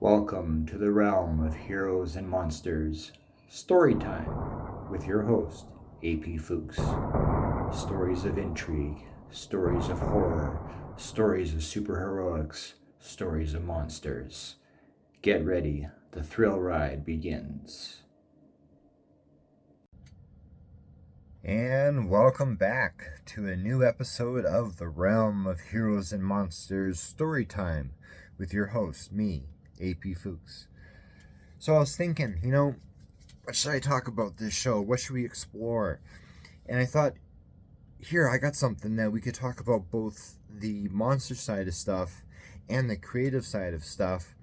Welcome to the realm of heroes and monsters. Story time with your host, AP Fuchs. Stories of intrigue, stories of horror, stories of superheroics, stories of monsters. Get ready, the thrill ride begins. And welcome back to a new episode of the Realm of Heroes and Monsters Story Time with your host, me, AP Fuchs. So I was thinking, what should I talk about this show? What should we explore? And I thought, here, I got something that we could talk about both the monster side of stuff and the creative side of stuff.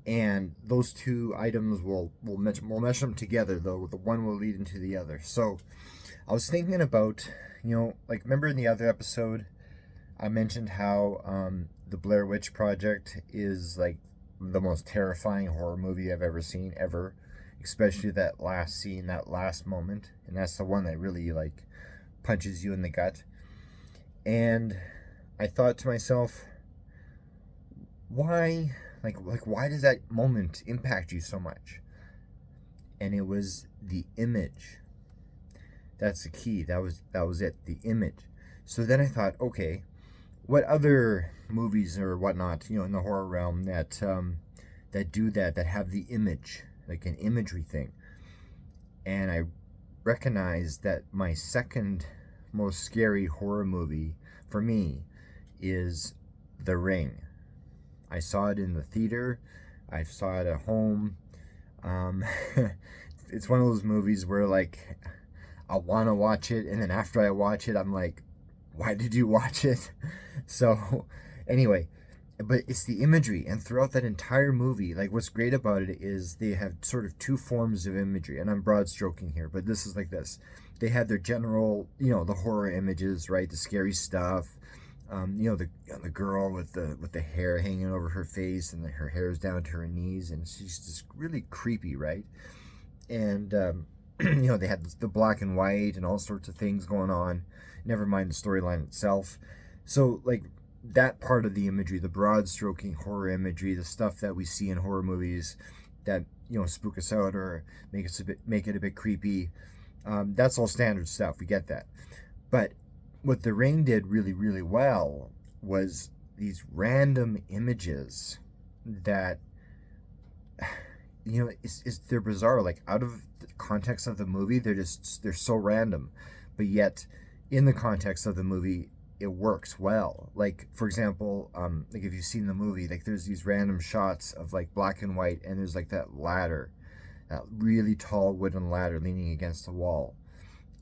And those two items we'll mesh them together, though. The one will lead into the other. So I was thinking about, remember in the other episode, I mentioned how the Blair Witch Project is like the most terrifying horror movie I've ever seen, ever. Especially that last scene, that last moment. And that's the one that really, punches you in the gut. And I thought to myself, why, why does that moment impact you so much? And it was the image. That's the key. That was it. The image. So then I thought, okay, what other movies or whatnot, in the horror realm that do that have the image, like an imagery thing. And I recognized that my second most scary horror movie for me is The Ring. I saw it in the theater. I saw it at home. It's one of those movies where I want to watch it, and then after I watch it, I'm like, why did you watch it? So, anyway, but it's the imagery, and throughout that entire movie, what's great about it is they have sort of two forms of imagery, and I'm broad stroking here, but this is like this. They have their general, the horror images, right? The scary stuff. The girl with the hair hanging over her face, and her hair is down to her knees, and she's just really creepy, right? And they had the black and white and all sorts of things going on. Never mind the storyline itself. So, that part of the imagery, the broad stroking horror imagery, the stuff that we see in horror movies that spook us out or make it a bit creepy. That's all standard stuff. We get that. But what The Ring did really, really well was these random images that they're bizarre. Out of the context of the movie, they're so random, but yet in the context of the movie, it works well. For example, if you've seen the movie, there's these random shots of black and white, and there's that ladder, that really tall wooden ladder leaning against the wall.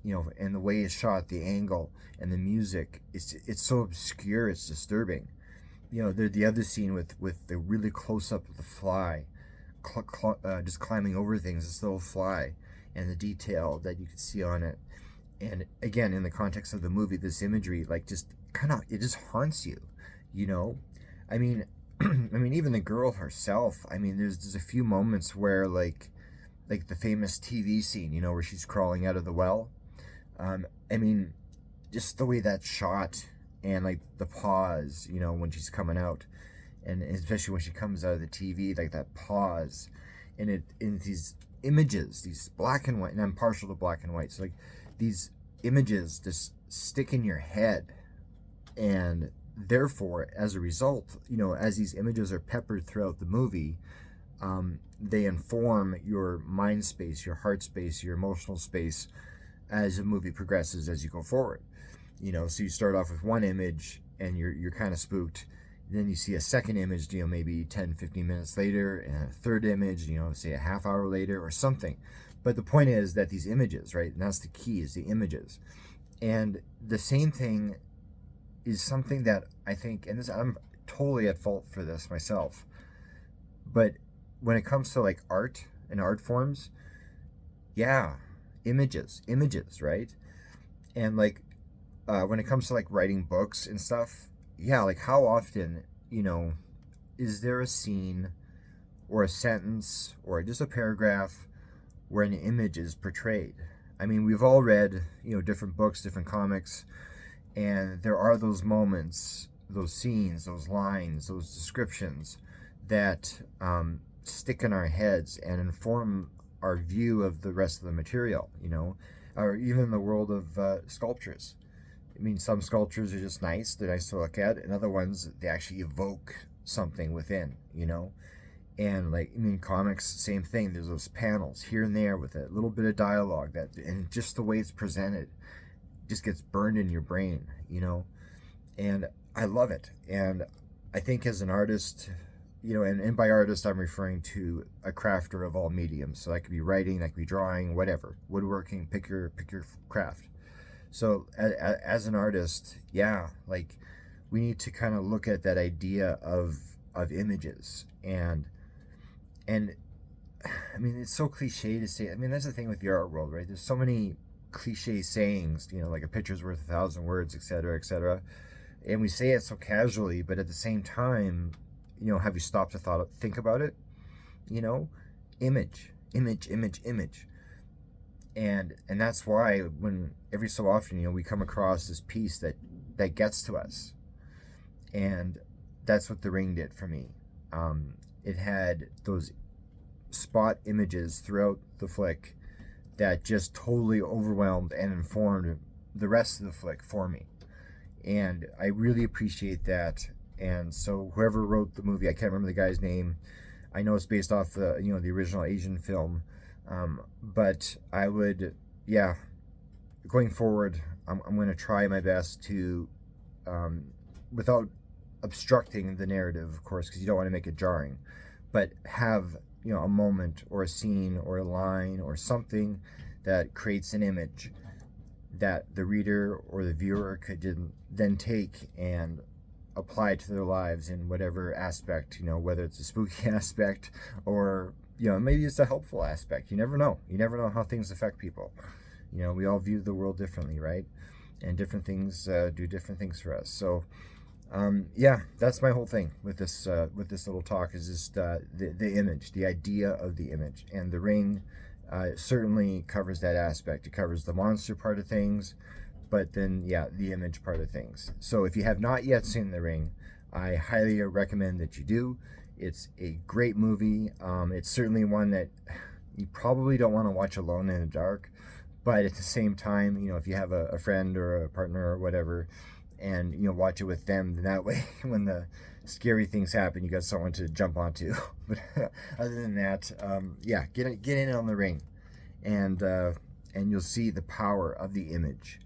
And the way it's shot, the angle, and the music, it's so obscure, it's disturbing. The other scene with the really close up of the fly, just climbing over things, this little fly, and the detail that you could see on it. And again, in the context of the movie, this imagery, it just haunts you. I mean, even the girl herself. There's a few moments where the famous TV scene, where she's crawling out of the well. Just the way that's shot, and the pause, when she's coming out, and especially when she comes out of the TV, that pause, and in these images, these black and white, and I'm partial to black and white, so these images just stick in your head, and therefore, as a result, as these images are peppered throughout the movie, they inform your mind space, your heart space, your emotional space as the movie progresses, as you go forward. So you start off with one image and you're kind of spooked. Then you see a second image, maybe 10, 15 minutes later, and a third image, say a half hour later or something. But the point is that these images, right? And that's the key, is the images. And the same thing is something that I think, and I'm totally at fault for this myself, but when it comes to art and art forms, yeah, images, right? And when it comes to writing books and stuff, yeah, how often, is there a scene or a sentence or just a paragraph where an image is portrayed? We've all read, different books, different comics, and there are those moments, those scenes, those lines, those descriptions that stick in our heads and inform our view of the rest of the material, or even the world of sculptures. I mean, some sculptures are just nice, they're nice to look at, and other ones, they actually evoke something within, And like, comics, same thing. There's those panels here and there with a little bit of dialogue and just the way it's presented just gets burned in your brain, And I love it. And I think as an artist, and by artist, I'm referring to a crafter of all mediums. So that could be writing, that could be drawing, whatever, woodworking, pick your craft. So as an artist, yeah, like we need to kind of look at that idea of images and it's so cliche to say. That's the thing with the art world, right? There's so many cliche sayings, like a picture's worth 1,000 words, etc., etc. And we say it so casually, but at the same time, have you stopped to think about it? Image, image, image, image. And that's why when every so often, we come across this piece that gets to us. And that's what The Ring did for me. It had those spot images throughout the flick that just totally overwhelmed and informed the rest of the flick for me. And I really appreciate that. And so whoever wrote the movie, I can't remember the guy's name. I know it's based off the the original Asian film. But I would, going forward, I'm going to try my best to, without obstructing the narrative, of course, because you don't want to make it jarring, but have, a moment or a scene or a line or something that creates an image that the reader or the viewer could then take and apply to their lives in whatever aspect, whether it's a spooky aspect or maybe it's a helpful aspect. You never know. You never know how things affect people. We all view the world differently, right? And different things do different things for us. So, that's my whole thing with this little talk is just the image, the idea of the image. And The Ring certainly covers that aspect. It covers the monster part of things, but then, the image part of things. So if you have not yet seen The Ring, I highly recommend that you do. It's a great movie. It's certainly one that you probably don't want to watch alone in the dark, but at the same time, if you have a friend or a partner or whatever, and watch it with them, then that way when the scary things happen, you got someone to jump onto. But other than that, get in on The Ring, and you'll see the power of the image.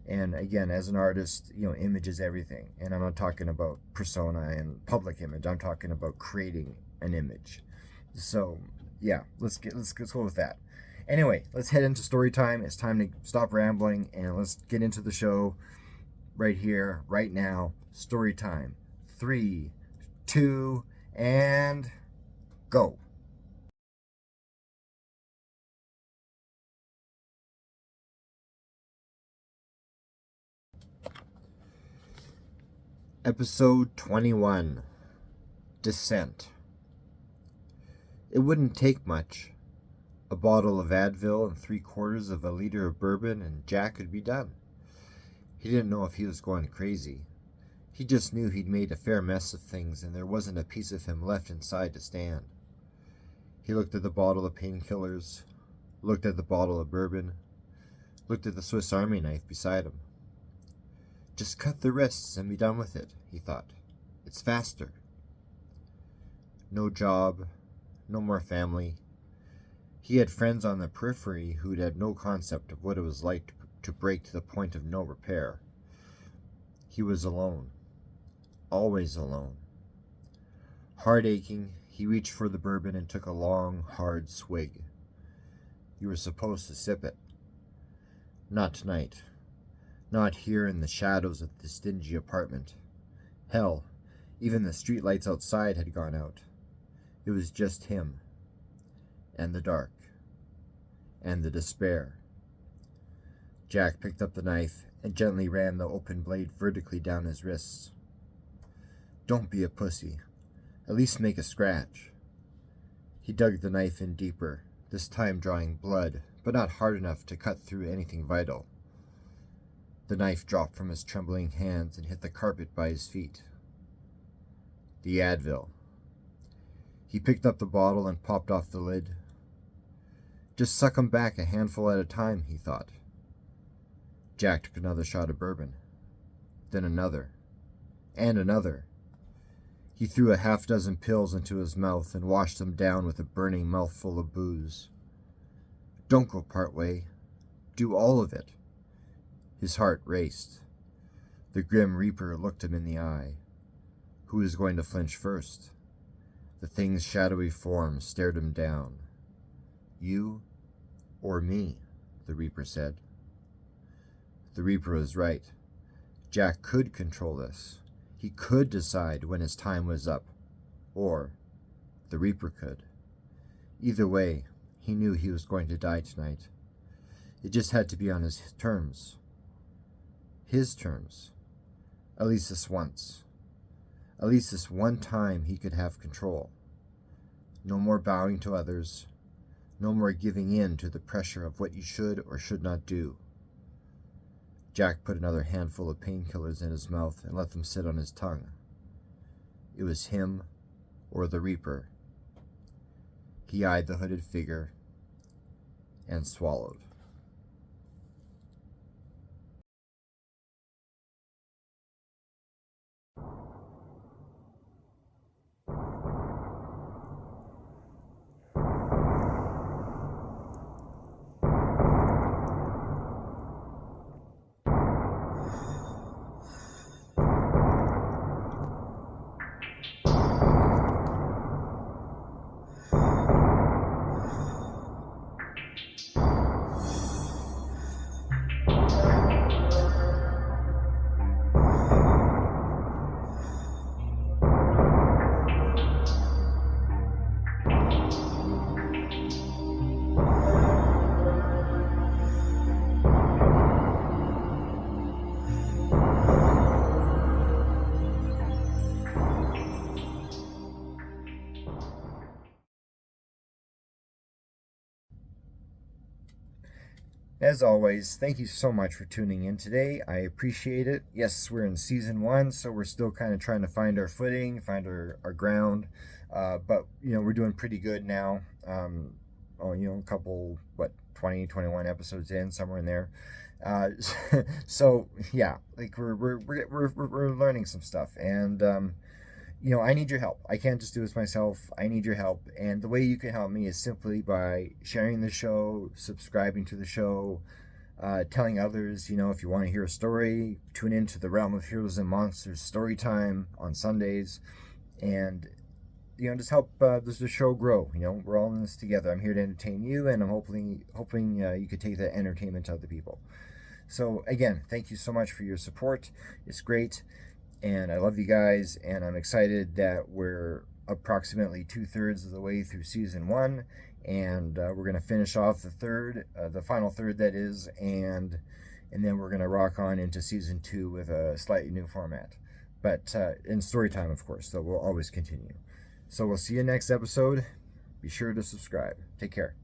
And again, as an artist, image is everything. And I'm not talking about persona and public image. I'm talking about creating an image. So let's go with that. Anyway, let's head into story time. It's time to stop rambling and let's get into the show right here, right now. Story time. 3, 2, and go. Episode 21, Descent. It wouldn't take much. A bottle of Advil and 3/4 of a liter of bourbon and Jack would be done. He didn't know if he was going crazy. He just knew he'd made a fair mess of things and there wasn't a piece of him left inside to stand. He looked at the bottle of painkillers, looked at the bottle of bourbon, looked at the Swiss Army knife beside him. Just cut the wrists and be done with it, he thought. It's faster. No job, no more family. He had friends on the periphery who'd had no concept of what it was like to break to the point of no repair. He was alone. Always alone. Heart aching, he reached for the bourbon and took a long, hard swig. You were supposed to sip it. Not tonight. Not here in the shadows of this dingy apartment. Hell, even the streetlights outside had gone out. It was just him. And the dark. And the despair. Jack picked up the knife and gently ran the open blade vertically down his wrists. Don't be a pussy. At least make a scratch. He dug the knife in deeper, this time drawing blood, but not hard enough to cut through anything vital. The knife dropped from his trembling hands and hit the carpet by his feet. The Advil. He picked up the bottle and popped off the lid. Just suck 'em back a handful at a time, he thought. Jack took another shot of bourbon, then another, and another. He threw a half-dozen pills into his mouth and washed them down with a burning mouthful of booze. Don't go part way. Do all of it. His heart raced. The grim reaper looked him in the eye. Who was going to flinch first? The thing's shadowy form stared him down. You or me, the reaper said. The reaper was right. Jack could control this. He could decide when his time was up. Or the reaper could. Either way, he knew he was going to die tonight. It just had to be on his terms. His terms. At least this once. At least this one time he could have control. No more bowing to others. No more giving in to the pressure of what you should or should not do. Jack put another handful of painkillers in his mouth and let them sit on his tongue. It was him or the reaper. He eyed the hooded figure and swallowed. As always, thank you so much for tuning in today. I appreciate it. Yes, we're in season 1, so we're still kind of trying to find our footing, find our ground. But, we're doing pretty good now. A couple, 20, 21 episodes in, somewhere in there. So, yeah, like we're learning some stuff. And, I need your help. I can't just do this myself. I need your help. And the way you can help me is simply by sharing the show, subscribing to the show, telling others, if you want to hear a story, tune into the Realm of Heroes and Monsters story time on Sundays. And, just help the show grow. We're all in this together. I'm here to entertain you, and I'm hoping you could take that entertainment to other people. So, again, thank you so much for your support. It's great. And I love you guys, and I'm excited that we're approximately 2/3 of the way through season 1, and we're going to finish off the final third that is, and then we're going to rock on into season 2 with a slightly new format. But in story time, of course, so we'll always continue. So we'll see you next episode. Be sure to subscribe. Take care.